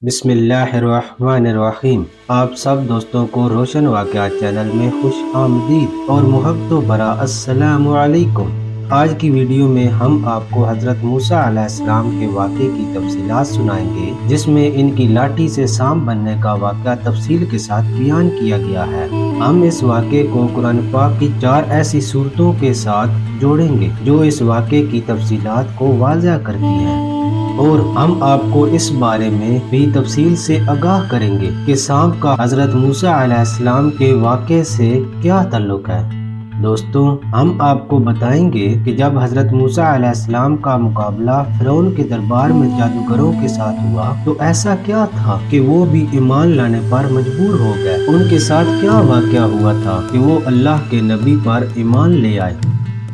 बिस्मिल्लाहिर्रहमानिर्रहीम। आप सब दोस्तों को रोशन वाक़यात चैनल में खुश आमदीद और मुहब्बत भरा अस्सलामु अलैकुम। आज की वीडियो में हम आपको हज़रत मूसा अलैहिस्सलाम के वाक़े की तफसीलात सुनाएंगे, जिसमें इनकी लाठी से सांप बनने का वाक़या तफसील के साथ बयान किया गया है। हम इस वाक़े को कुरान पाक की 4 ऐसी सूरतों के साथ जोड़ेंगे जो इस वाक़े की तफसीलात को वाज़ह करती हैं, और हम आपको इस बारे में भी तफसील से आगाह करेंगे कि सांप का हज़रत मूसा अलैहिस्सलाम के वाक़े से क्या ताल्लुक है। दोस्तों, हम आपको बताएंगे कि जब हज़रत मूसा अलैहिस्सलाम का मुकाबला फ़िरौन के दरबार में जादूगरों के साथ हुआ तो ऐसा क्या था कि वो भी ईमान लाने पर मजबूर हो गए। उनके साथ क्या वाक़या हुआ था कि वो अल्लाह के नबी पर ईमान ले आए।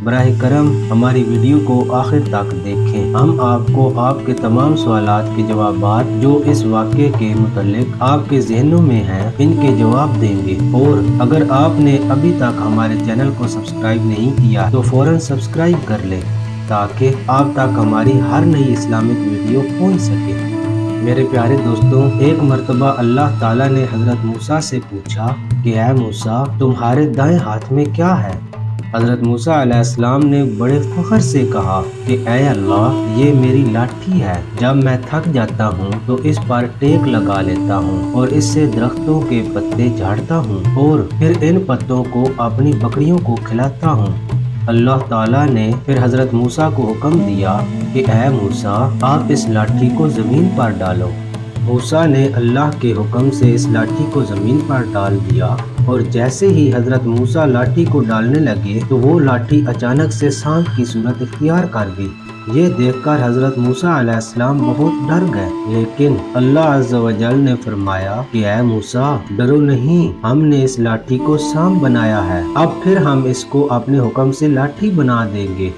बराह करम हमारी वीडियो को आखिर तक देखें। हम आपको आपके तमाम सवालात के जवाबात जो इस वाक़े के मुतल्लिक आपके जहनों में हैं, इनके जवाब देंगे। और अगर आपने अभी तक हमारे चैनल को सब्सक्राइब नहीं किया तो फौरन सब्सक्राइब कर लें, ताकि आप तक हमारी हर नई इस्लामिक वीडियो पहुँच सके। मेरे प्यारे दोस्तों, एक मर्तबा अल्लाह ताला ने हज़रत मूसा से पूछा कि ऐ मूसा, तुम्हारे दाएं हाथ में क्या है। हज़रत मूसा अलैहिस्सलाम ने बड़े फख्र से कहा कि ऐ अल्लाह, ये मेरी लाठी है। जब मैं थक जाता हूँ तो इस पर टेक लगा लेता हूँ और इससे दरख्तों के पत्ते झाड़ता हूँ और फिर इन पत्तों को अपनी बकरियों को खिलाता हूँ। अल्लाह ताला ने फिर हज़रत मूसा को हुक्म दिया कि ऐ मूसा, आप इस लाठी को ज़मीन पर डालो। मूसा ने अल्लाह के हुक्म से इस लाठी को ज़मीन पर डाल दिया, और जैसे ही हज़रत मूसा लाठी को डालने लगे तो वो लाठी अचानक से सांप की सूरत इख्तियार कर गई। ये देखकर हज़रत मूसा अलैहिस्सलाम बहुत डर गए, लेकिन अल्लाह अज़्ज़ा व जल ने फरमाया कि ऐ मूसा, डरो नहीं, हमने इस लाठी को सांप बनाया है। अब फिर हम इसको अपने हुक्म से लाठी बना देंगे।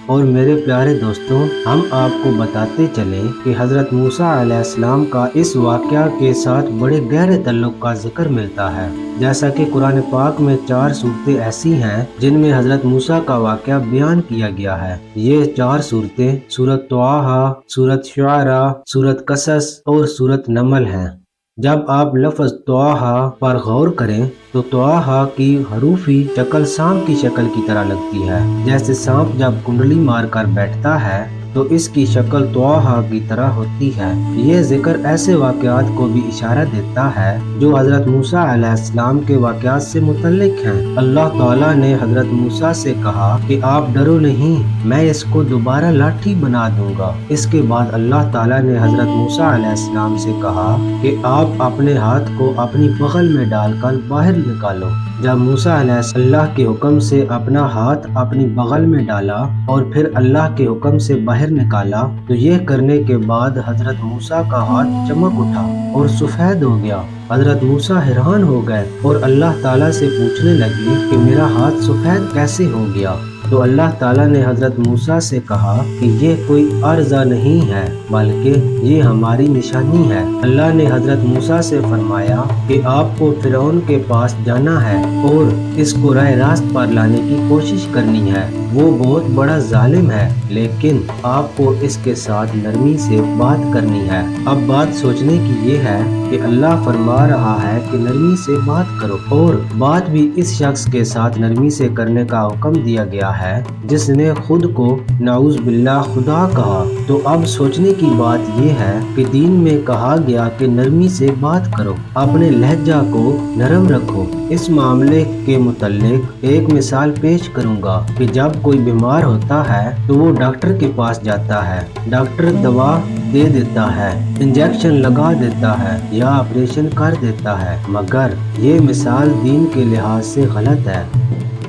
और मेरे प्यारे दोस्तों, हम आपको बताते चलें कि हज़रत मूसा अलैहिस्सलाम का इस वाक़या के साथ बड़े गहरे तल्लुक़ का जिक्र मिलता है। जैसा कि कुरान पाक में 4 सूरतें ऐसी हैं जिनमें हज़रत मूसा का वाक़या बयान किया गया है। ये 4 सूरतें सूरत तवाहा, सूरत शुआरा, सूरत कसस और सूरत नमल हैं। जब आप लफ्ज़ तवाहा पर गौर करें तो तवाहा की हरूफी शक्ल सांप की शक्ल की तरह लगती है। जैसे सांप जब कुंडली मार कर बैठता है तो इसकी शक्ल तवाहा की तरह होती है। ये जिक्र ऐसे वाक़यात को भी इशारा देता है जो हज़रत मूसा अलैहिस्सलाम के वाक़यात से मुतल्लिक हैं। अल्लाह ताला ने हज़रत मूसा से कहा कि आप डरो नहीं, मैं इसको दोबारा लाठी बना दूंगा। इसके बाद अल्लाह ताला ने हज़रत मूसा अलैहिस्सलाम से कहा कि आप अपने हाथ को अपनी बगल में डालकर बाहर निकालो। जब मूसा अलैहिस्सलाम अल्लाह के हुक्म से अपना हाथ अपनी बगल में डाला और फिर अल्लाह के हुक्म से बाहर निकाला तो ये करने के बाद हज़रत मूसा का हाथ चमक उठा और सफ़ेद हो गया। हज़रत मूसा हैरान हो गए और अल्लाह ताला से पूछने लगे कि मेरा हाथ सफ़ेद कैसे हो गया। तो अल्लाह ताला ने हज़रत मूसा से कहा कि ये कोई अर्ज़ा नहीं है, बल्कि ये हमारी निशानी है। अल्लाह ने हज़रत मूसा से फरमाया कि आपको फ़िरौन के पास जाना है और इसको राह रास्त पर लाने की कोशिश करनी है। वो बहुत बड़ा जालिम है, लेकिन आपको इसके साथ नरमी से बात करनी है। अब बात सोचने की ये है कि अल्लाह फरमा रहा है कि नरमी से बात करो, और बात भी इस शख्स के साथ नरमी से करने का हुक्म दिया गया है जिसने खुद को नाउज़ बिल्लाह खुदा कहा। तो अब सोचने की बात यह है कि दीन में कहा गया कि नरमी से बात करो, अपने लहजा को नरम रखो। इस मामले के मुतल्लिक एक मिसाल पेश करूंगा कि जब कोई बीमार होता है तो वो डॉक्टर के पास जाता है। डॉक्टर दवा दे देता है, इंजेक्शन लगा देता है या ऑपरेशन कर देता है, मगर ये मिसाल दीन के लिहाज से गलत है,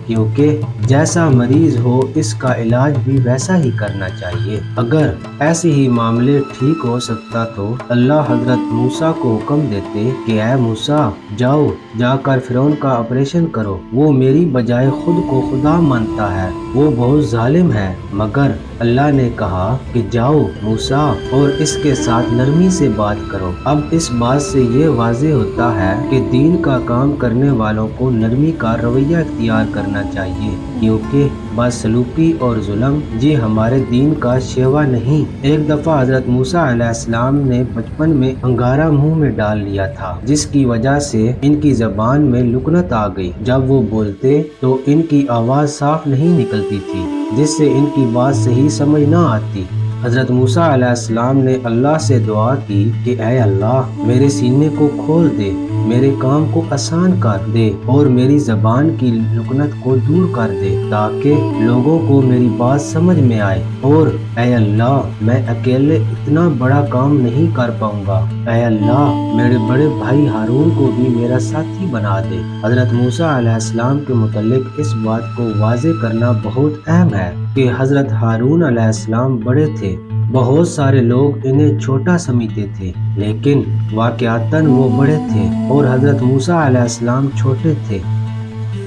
क्योंकि जैसा मरीज हो इसका इलाज भी वैसा ही करना चाहिए। अगर ऐसे ही मामले ठीक हो सकता तो अल्लाह हज़रत मूसा को हुक्म देते कि ऐ मूसा, जाओ जाकर फ़िरौन का ऑपरेशन करो। वो मेरी बजाय खुद को खुदा मानता है, वो बहुत जालिम है। मगर अल्लाह ने कहा कि जाओ मूसा और इसके साथ नरमी से बात करो। अब इस बात से ये वाज़ेह होता है कि दीन का काम करने वालों को नरमी का रवैया इख्तियार करना चाहिए। کیونکہ بدسلوکی اور ظلم یہ ہمارے دین کا شیوا نہیں۔ ایک دفعہ حضرت موسیٰ علیہ السلام نے بچپن میں انگارہ منہ میں ڈال لیا تھا، جس کی وجہ سے ان کی زبان میں لکنت آ گئی۔ جب وہ بولتے تو ان کی آواز صاف نہیں نکلتی تھی، جس سے ان کی بات صحیح سمجھ نہ آتی۔ حضرت موسیٰ علیہ السلام نے اللہ سے دعا کی کہ اے اللہ، میرے سینے کو کھول دے، میرے کام کو آسان کر دے اور میری زبان کی لکنت کو دور کر دے، تاکہ لوگوں کو میری بات سمجھ میں آئے۔ اور اے اللہ، میں اکیلے اتنا بڑا کام نہیں کر پاؤں گا، اے اللہ میرے بڑے بھائی ہارون کو بھی میرا ساتھی بنا دے۔ حضرت موسیٰ علیہ السلام کے متعلق اس بات کو واضح کرنا بہت اہم ہے کہ حضرت ہارون علیہ السلام بڑے تھے۔ بہت سارے لوگ انہیں چھوٹا سمجھتے تھے، لیکن واقعتاً وہ بڑے تھے اور حضرت موسیٰ علیہ السلام چھوٹے تھے۔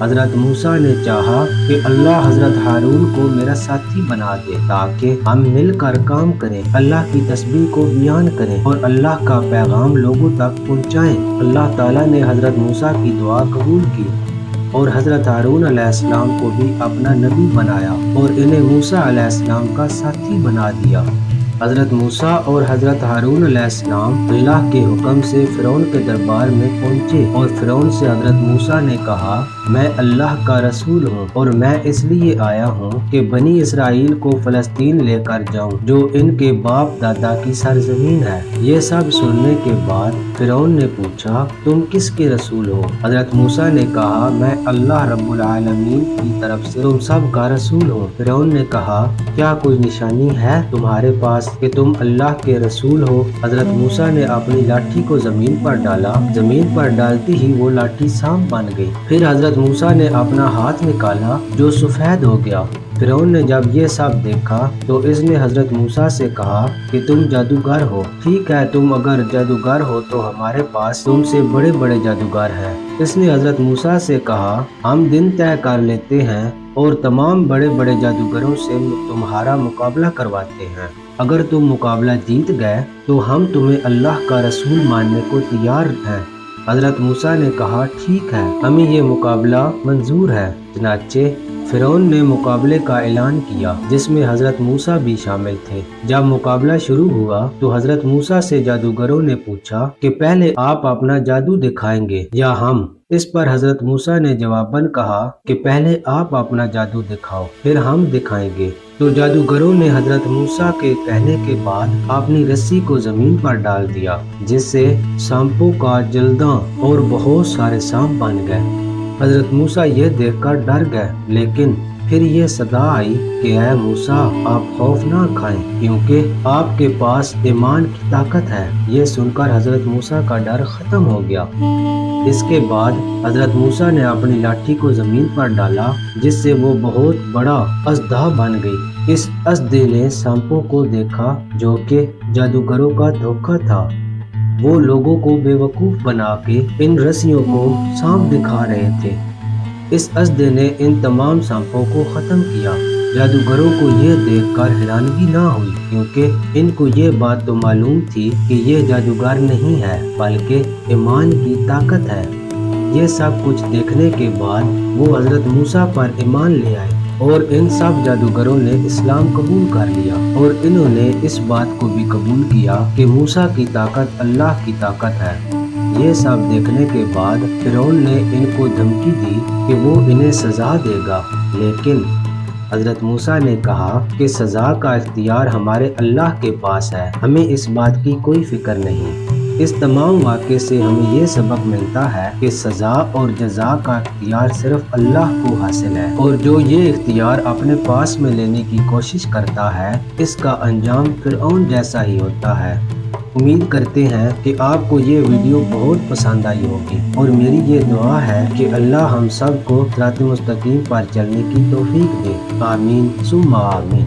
حضرت موسیٰ نے چاہا کہ اللہ حضرت ہارون کو میرا ساتھی بنا دے، تاکہ ہم مل کر کام کریں، اللہ کی تسبیح کو بیان کریں اور اللہ کا پیغام لوگوں تک پہنچائیں۔ اللہ تعالیٰ نے حضرت موسیٰ کی دعا قبول کی اور حضرت ہارون علیہ السلام کو بھی اپنا نبی بنایا اور انہیں موسیٰ علیہ السلام کا ساتھی بنا دیا۔ حضرت موسیٰ اور حضرت ہارون علیہ السلام اللہ کے حکم سے فرعون کے دربار میں پہنچے اور فرعون سے حضرت موسیٰ نے کہا، میں اللہ کا رسول ہوں اور میں اس لیے آیا ہوں کہ بنی اسرائیل کو فلسطین لے کر جاؤں، جو ان کے باپ دادا کی سرزمین ہے۔ یہ سب سننے کے بعد فرعون نے پوچھا، تم کس کے رسول ہو؟ حضرت موسیٰ نے کہا، میں اللہ رب العالمین کی طرف سے تم سب کا رسول ہوں۔ فرعون نے کہا، کیا کوئی نشانی ہے تمہارے پاس کہ تم اللہ کے رسول ہو؟ حضرت موسیٰ نے اپنی لاٹھی کو زمین پر ڈالا، زمین پر ڈالتی ہی وہ لاٹھی سانپ بن گئی۔ پھر حضرت موسیٰ نے اپنا ہاتھ نکالا جو سفید ہو گیا۔ فرعون نے جب یہ سب دیکھا تو اس نے حضرت موسیٰ سے کہا کہ تم جادوگر ہو۔ ٹھیک ہے، تم اگر جادوگر ہو تو ہمارے پاس تم سے بڑے بڑے جادوگر ہیں۔ اس نے حضرت موسیٰ سے کہا، ہم دن طے کر لیتے ہیں اور تمام بڑے بڑے جادوگروں سے تمہارا مقابلہ کرواتے ہیں۔ اگر تم مقابلہ جیت گئے تو ہم تمہیں اللہ کا رسول ماننے کو تیار ہیں۔ حضرت موسیٰ نے کہا، ٹھیک ہے، ہمیں یہ مقابلہ منظور ہے۔ چنانچہ فرعون نے مقابلے کا اعلان کیا، جس میں حضرت موسیٰ بھی شامل تھے۔ جب مقابلہ شروع ہوا تو حضرت موسیٰ سے جادوگروں نے پوچھا کہ پہلے آپ اپنا جادو دکھائیں گے یا ہم؟ اس پر حضرت موسیٰ نے جواباً کہا کہ پہلے آپ اپنا جادو دکھاؤ، پھر ہم دکھائیں گے۔ تو جادوگروں نے حضرت موسیٰ کے کہنے کے بعد اپنی رسی کو زمین پر ڈال دیا، جس سے سانپوں کا جلداں اور بہت سارے سانپ بن گئے۔ حضرت موسیٰ یہ دیکھ کر ڈر گئے، لیکن پھر یہ صدا آئی کہ اے موسیٰ، آپ خوف نہ کھائیں، کیونکہ آپ کے پاس ایمان کی طاقت ہے۔ یہ سن کر حضرت موسیٰ کا ڈر ختم ہو گیا۔ اس کے بعد حضرت موسیٰ نے اپنی لاٹھی کو زمین پر ڈالا، جس سے وہ بہت بڑا اژدہا بن گئی۔ اس اژدہے نے سانپوں کو دیکھا، جو کہ جادوگروں کا دھوکہ تھا۔ وہ لوگوں کو بے وقوف بنا کے ان رسیوں کو سانپ دکھا رہے تھے۔ اس اژدہے نے ان تمام سانپوں کو ختم کیا۔ جادوگروں کو یہ دیکھ کر حیرانگی نہ ہوئی، کیونکہ ان کو یہ بات تو معلوم تھی کہ یہ جادوگر نہیں ہے بلکہ ایمان کی طاقت ہے۔ یہ سب کچھ دیکھنے کے بعد وہ حضرت موسیٰ پر ایمان لے آئے اور ان سب جادوگروں نے اسلام قبول کر لیا، اور انہوں نے اس بات کو بھی قبول کیا کہ موسیٰ کی طاقت اللہ کی طاقت ہے۔ یہ سب دیکھنے کے بعد فرعون نے ان کو دھمکی دی کہ وہ انہیں سزا دے گا، لیکن حضرت موسیٰ نے کہا کہ سزا کا اختیار ہمارے اللہ کے پاس ہے، ہمیں اس بات کی کوئی فکر نہیں۔ اس تمام واقعے سے ہمیں یہ سبق ملتا ہے کہ سزا اور جزا کا اختیار صرف اللہ کو حاصل ہے، اور جو یہ اختیار اپنے پاس میں لینے کی کوشش کرتا ہے، اس کا انجام فرعون جیسا ہی ہوتا ہے۔ امید کرتے ہیں کہ آپ کو یہ ویڈیو بہت پسند آئی ہوگی، اور میری یہ دعا ہے کہ اللہ ہم سب کو صراط مستقیم پر چلنے کی توفیق دے۔ آمین ثم آمین۔